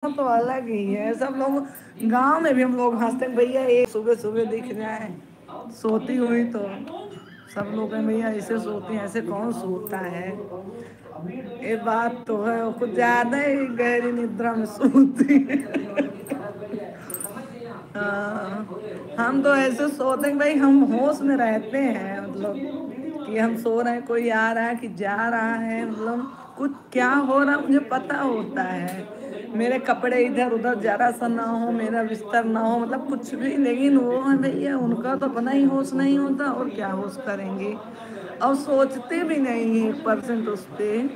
तो अलग ही है। सब लोग गांव में भी हम लोग हंसते हैं, भैया एक सुबह सुबह दिख जाए सोती हुई तो सब लोग हैं भैया ऐसे सोती हैं, ऐसे कौन सोता है। ये बात तो है, वो कुछ ज्यादा ही गहरी निद्रा में सोती है। हाँ, हम तो ऐसे सोते हैं भाई, हम होश में रहते हैं, मतलब कि हम सो रहे हैं, कोई आ रहा है कि जा रहा है, मतलब कुछ क्या हो रहा है मुझे पता होता है। मेरे कपड़े इधर उधर जरा सा ना हो, मेरा बिस्तर ना हो, मतलब कुछ भी, लेकिन वो है भैया उनका तो अपना ही होश नहीं होता, और क्या होश करेंगे। और सोचते भी नहीं है 1% उस पर।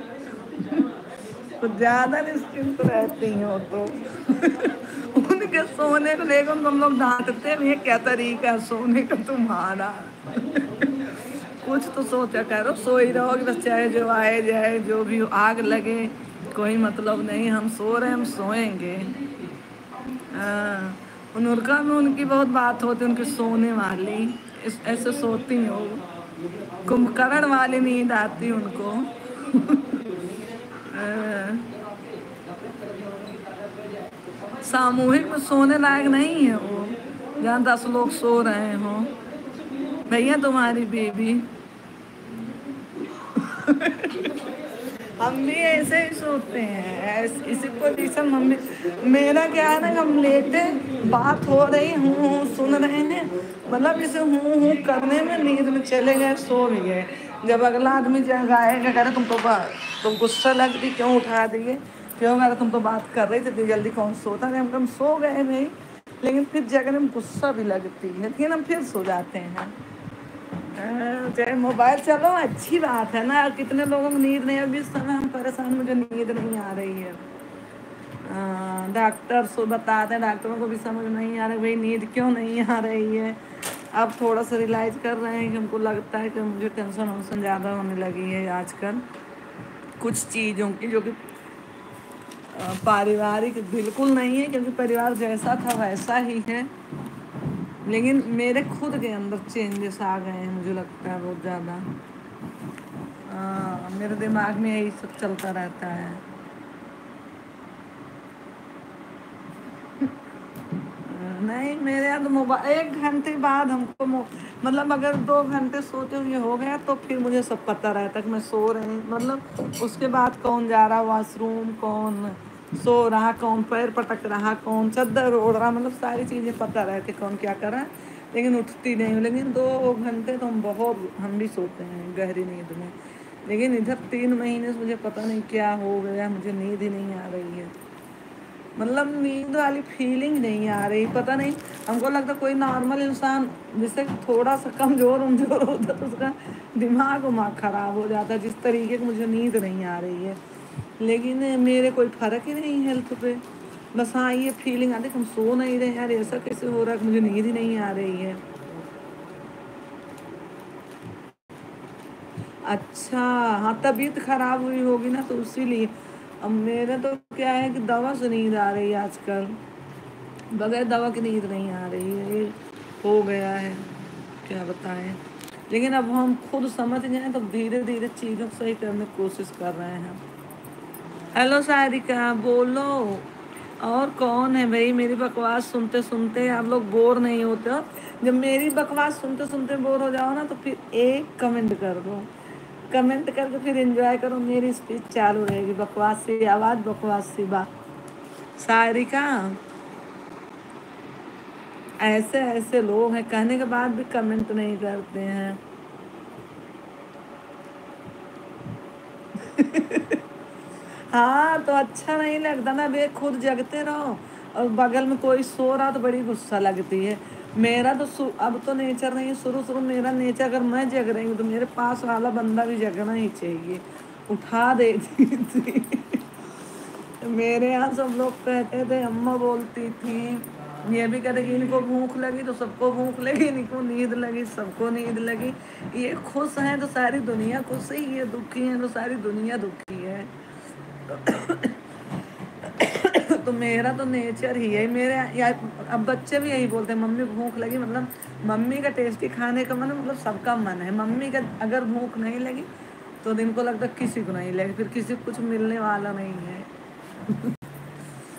कुछ ज्यादा निश्चिंत रहती हो तो। उनके सोने को लेकर तुम लोग डांटते भी, क्या तरीका है सोने का तुम्हारा। कुछ तो सोचा करो, सो ही रहोगे बस, चाहे जो आए जाए, जो भी हो, आग लगे, कोई मतलब नहीं, हम सो रहे, हम सोएंगे। हाँ, उनका में उनकी बहुत बात होती, उनकी सोने वाली ऐसे सोती हो, कुंभकर्ण वाली नींद आती उनको। सामूहिक में सोने लायक नहीं है वो, जहाँ 10 लोग सो रहे हो। भैया तुम्हारी बेबी, हम भी ऐसे ही सोते हैं, इसी पोजीशन मम्मी। मेरा क्या है ना, हम लेटे, बात हो रही, हूँ सुन रहे हैं, मतलब इसे हूँ करने में नींद में चले गए, सो भी गए। जब अगला आदमी जगाएगा, कह रहे तुम गुस्सा लगती, क्यों उठा दिए, क्यों, कह रहे तुम तो बात कर रही थी, इतनी जल्दी कौन सोता है, हम सो गए नहीं। लेकिन फिर जगने में गुस्सा भी लगती है, लेकिन हम फिर सो जाते हैं। चाहे मोबाइल चलो, अच्छी बात है ना, कितने लोगों को नींद नहीं, अभी इस समय हम परेशान, मुझे नींद नहीं आ रही है। डॉक्टर सो बताते हैं, डॉक्टरों को भी समझ नहीं आ रहा भाई नींद क्यों नहीं आ रही है। अब थोड़ा सा रियलाइज कर रहे हैं कि हमको लगता है कि मुझे टेंशन वंशन ज़्यादा होने लगी है आजकल, कुछ चीज़ों की, जो कि पारिवारिक बिल्कुल नहीं है, क्योंकि परिवार जैसा था वैसा ही है, लेकिन मेरे खुद के अंदर चेंजेस आ गए हैं, मुझे लगता है बहुत ज़्यादा। मेरे दिमाग में यही सब चलता रहता है। नहीं, मेरे यहाँ तो मोबाइल 1 घंटे बाद हमको मतलब अगर 2 घंटे सोते हुए हो गया तो फिर मुझे सब पता रहता कि मैं सो रही, मतलब उसके बाद कौन जा रहा वॉशरूम, कौन सो रहा, कौन पैर पटक रहा, कौन चादर ओढ़ रहा, मतलब सारी चीज़ें पता रहती कौन क्या कर रहा है। लेकिन उठती नहीं हूँ, लेकिन 2 घंटे तो हम भी सोते हैं गहरी नींद में। लेकिन इधर 3 महीने से मुझे पता नहीं क्या हो गया, मुझे नींद ही नहीं आ रही है, मतलब नींद वाली फीलिंग नहीं आ रही, पता नहीं। हमको लगता कोई नॉर्मल इंसान जिससे थोड़ा सा कमजोर उमजोर होता तो उसका दिमाग उमाग खराब हो जाता, जिस तरीके की मुझे नींद नहीं आ रही है। लेकिन मेरे कोई फर्क ही नहीं हेल्थ पे। बस हाँ, ये फीलिंग आती कि हम सो नहीं रहे यार, ऐसा कैसे हो रहा है कि मुझे नींद ही नहीं आ रही है। अच्छा, हाँ, तबीयत खराब हुई होगी ना तो इसीलिए। अब मेरा तो क्या है कि दवा से नींद आ रही है आजकल, बगैर दवा की नींद नहीं आ रही है, ये हो गया है, क्या बताएं। लेकिन अब हम खुद समझ जाएं तो धीरे धीरे चीज़ों को सही करने की कोशिश कर रहे हैं। हेलो सारिका, बोलो। और कौन है भाई, मेरी बकवास सुनते सुनते आप लोग बोर नहीं होते हो? जब मेरी बकवास सुनते सुनते बोर हो जाओ ना तो फिर एक कमेंट कर दो, कमेंट करके फिर एंजॉय करो, मेरी स्पीच चालू रहेगी, बकवास सी आवाज़, बकवास सी बात। सारिका, ऐसे ऐसे लोग हैं कहने के बाद भी कमेंट नहीं करते हैं। हाँ, तो अच्छा नहीं लगता ना बे, खुद जगते रहो और बगल में कोई सो रहा तो बड़ी गुस्सा लगती है। मेरा तो अब तो नेचर नहीं है, शुरू शुरू मेरा नेचर, अगर मैं जग रही हूँ तो मेरे पास वाला बंदा भी जगना ही चाहिए, उठा देती थी। मेरे यहाँ सब लोग कहते थे, अम्मा बोलती थी, ये भी कहते कि इनको भूख लगी तो सबको भूख लगी, इनको नींद लगी सबको नींद लगी, ये खुश हैं तो सारी दुनिया खुश है, ये दुखी हैं तो सारी दुनिया दुखी है। तो मेरा तो नेचर ही है मेरे या, अब बच्चे भी यही बोलते हैं, मम्मी भूख लगी, मतलब मम्मी का टेस्टी खाने का मन, मतलब सबका मन है, मम्मी का अगर भूख नहीं लगी तो दिन को लगता किसी को नहीं लगी, फिर किसी को कुछ मिलने वाला नहीं है।